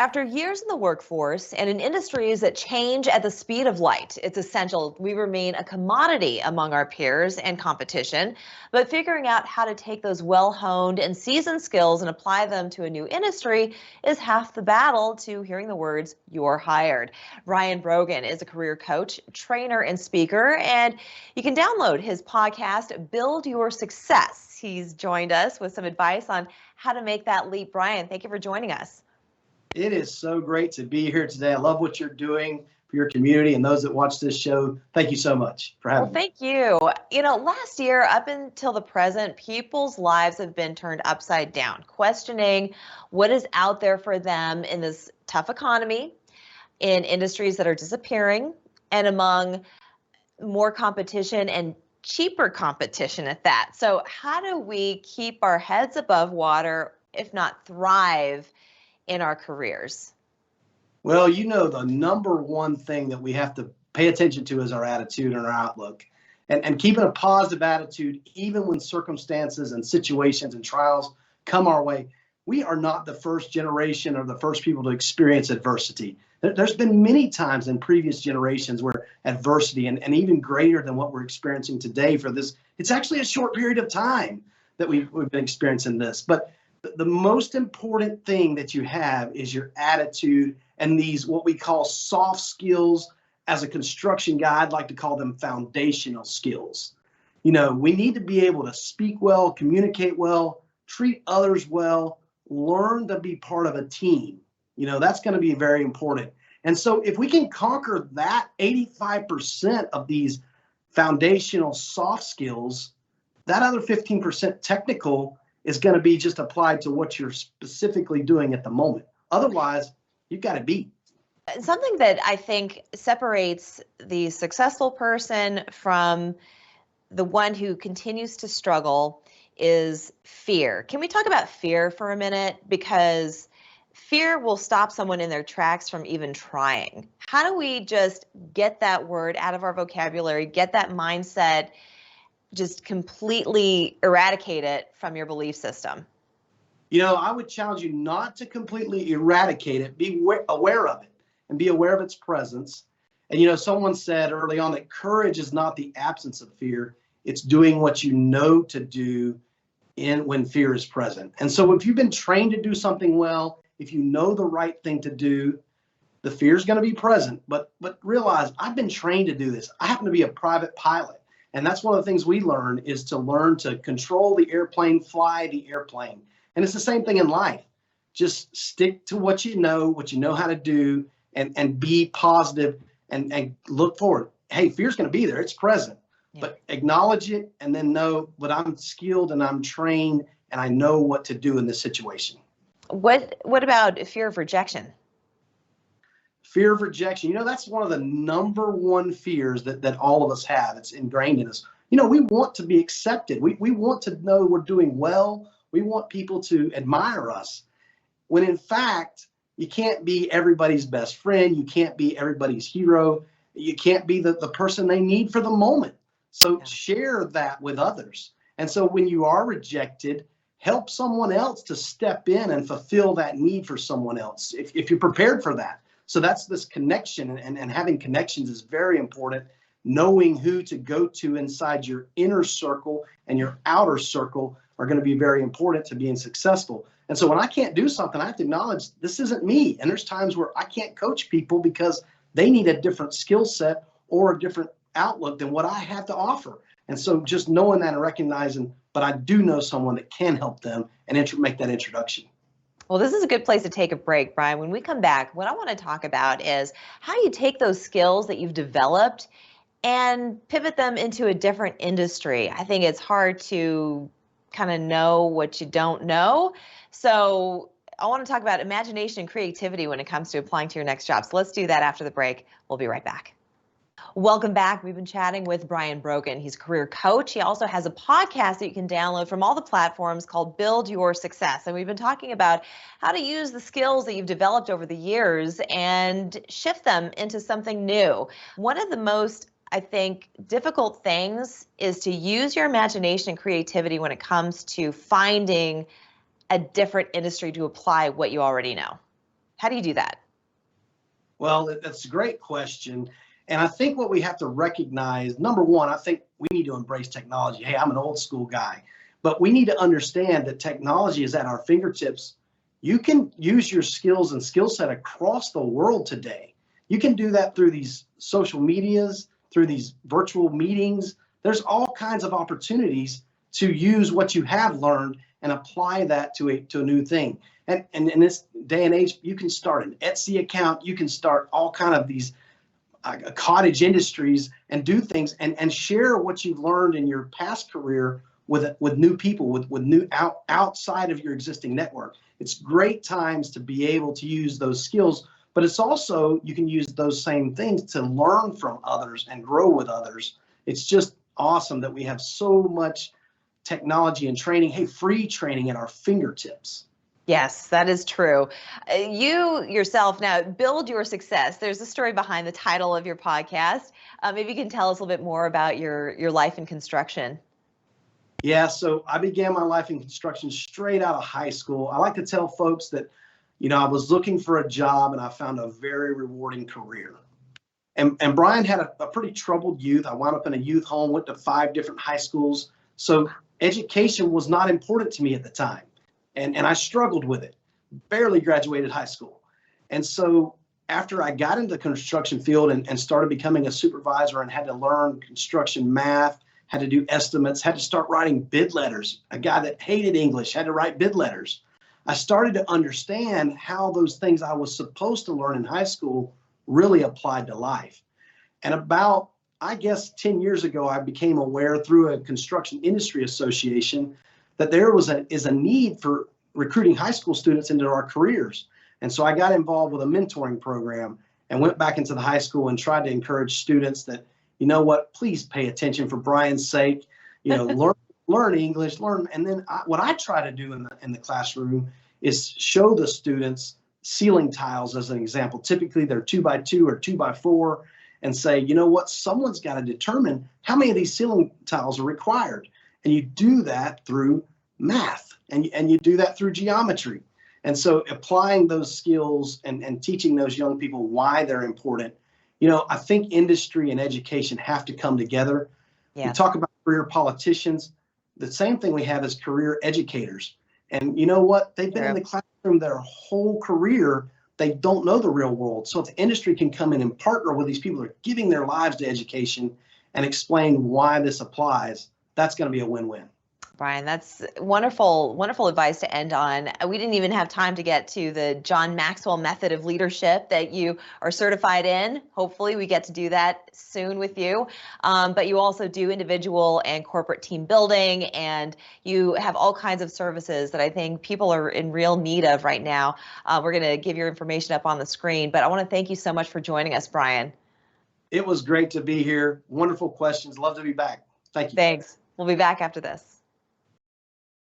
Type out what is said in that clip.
After years in the workforce and in industries that change at the speed of light, it's essential we remain a commodity among our peers and competition. But figuring out how to take those well-honed and seasoned skills and apply them to a new industry is half the battle to hearing the words, "You're hired." Brian Brogen is a career coach, trainer, and speaker, and you can download his podcast, Build Your Success. He's joined us with some advice on how to make that leap. Brian, thank you for joining us. It is so great to be here today. I love what you're doing for your community and those that watch this show. Thank you so much for having me. Thank you. Last year up until the present, people's lives have been turned upside down, questioning what is out there for them in this tough economy, in industries that are disappearing, and among more competition and cheaper competition at that. So how do we keep our heads above water, if not thrive in our careers? Well, the number one thing that we have to pay attention to is our attitude and our outlook. And keeping a positive attitude, even when circumstances and situations and trials come our way. We are not the first generation or the first people to experience adversity. There's been many times in previous generations where adversity and even greater than what we're experiencing today for this, it's actually a short period of time that we've been experiencing this. But the most important thing that you have is your attitude and these what we call soft skills. As a construction guy, I'd like to call them foundational skills. We need to be able to speak well, communicate well, treat others well, learn to be part of a team. That's going to be very important. And so if we can conquer that 85% of these foundational soft skills, that other 15% technical is going to be just applied to what you're specifically doing at the moment. Otherwise, you've got to beat. Something that I think separates the successful person from the one who continues to struggle is fear. Can we talk about fear for a minute? Because fear will stop someone in their tracks from even trying. How do we just get that word out of our vocabulary, get that mindset, just completely eradicate it from your belief system? I would challenge you not to completely eradicate it. Be aware of it and be aware of its presence. And, someone said early on that courage is not the absence of fear. It's doing what you know to do when fear is present. And so if you've been trained to do something well, if you know the right thing to do, the fear is going to be present. But realize I've been trained to do this. I happen to be a private pilot. And that's one of the things we learn is to learn to control the airplane, fly the airplane. And it's the same thing in life. Just stick to what you know how to do, and be positive and look forward. Hey, fear's going to be there. It's present. Yeah. But acknowledge it and then know, but I'm skilled and I'm trained and I know what to do in this situation. What about fear of rejection? Fear of rejection, that's one of the number one fears that all of us have. It's ingrained in us. We want to be accepted. We want to know we're doing well. We want people to admire us. When in fact, you can't be everybody's best friend. You can't be everybody's hero. You can't be the person they need for the moment. So share that with others. And so when you are rejected, help someone else to step in and fulfill that need for someone else if you're prepared for that. So that's this connection, and having connections is very important. Knowing who to go to inside your inner circle and your outer circle are going to be very important to being successful. And so when I can't do something, I have to acknowledge this isn't me. And there's times where I can't coach people because they need a different skill set or a different outlook than what I have to offer. And so just knowing that and recognizing, but I do know someone that can help them and make that introduction. Well, this is a good place to take a break, Brian. When we come back, what I want to talk about is how you take those skills that you've developed and pivot them into a different industry. I think it's hard to kind of know what you don't know. So I want to talk about imagination and creativity when it comes to applying to your next job. So let's do that after the break. We'll be right back. Welcome back. We've been chatting with Brian Brogen. He's a career coach. He also has a podcast that you can download from all the platforms called Build Your Success. And we've been talking about how to use the skills that you've developed over the years and shift them into something new. One of the most, I think, difficult things is to use your imagination and creativity when it comes to finding a different industry to apply what you already know. How do you do that? Well, that's a great question. And I think what we have to recognize, number one, I think we need to embrace technology. Hey, I'm an old school guy, but we need to understand that technology is at our fingertips. You can use your skills and skill set across the world today. You can do that through these social medias, through these virtual meetings. There's all kinds of opportunities to use what you have learned and apply that to a new thing. And in this day and age, you can start an Etsy account. You can start all kind of these cottage industries and do things and share what you've learned in your past career with new people, with new outside of your existing network. It's great times to be able to use those skills, but it's also, you can use those same things to learn from others and grow with others. It's just awesome that we have so much technology and training, hey, free training at our fingertips. Yes, that is true. You yourself now build your success. There's a story behind the title of your podcast. Maybe you can tell us a little bit more about your life in construction. Yeah, so I began my life in construction straight out of high school. I like to tell folks that, I was looking for a job and I found a very rewarding career. And Brian had a pretty troubled youth. I wound up in a youth home, went to 5 different high schools. So education was not important to me at the time. And I struggled with it, barely graduated high school. And so after I got into the construction field and started becoming a supervisor and had to learn construction math, had to do estimates, had to start writing bid letters. A guy that hated English had to write bid letters. I started to understand how those things I was supposed to learn in high school really applied to life. And about, I guess, 10 years ago, I became aware through a construction industry association that there is a need for recruiting high school students into our careers. And so I got involved with a mentoring program and went back into the high school and tried to encourage students that, you know what, please pay attention for Brian's sake, learn English, and then what I try to do in the classroom is show the students ceiling tiles as an example. Typically they're 2x2 or 2x4, and say, you know what, someone's got to determine how many of these ceiling tiles are required. And you do that through math, and you do that through geometry. And so applying those skills and teaching those young people why they're important, I think industry and education have to come together. Yeah. We talk about career politicians. The same thing we have as career educators. And you know what? They've been in the classroom their whole career. They don't know the real world. So if the industry can come in and partner with these people who are giving their lives to education and explain why this applies, that's going to be a win-win. Brian, that's wonderful, wonderful advice to end on. We didn't even have time to get to the John Maxwell method of leadership that you are certified in. Hopefully we get to do that soon with you. But you also do individual and corporate team building, and you have all kinds of services that I think people are in real need of right now. We're going to give your information up on the screen, but I want to thank you so much for joining us, Brian. It was great to be here. Wonderful questions. Love to be back. Thank you. Thanks. We'll be back after this.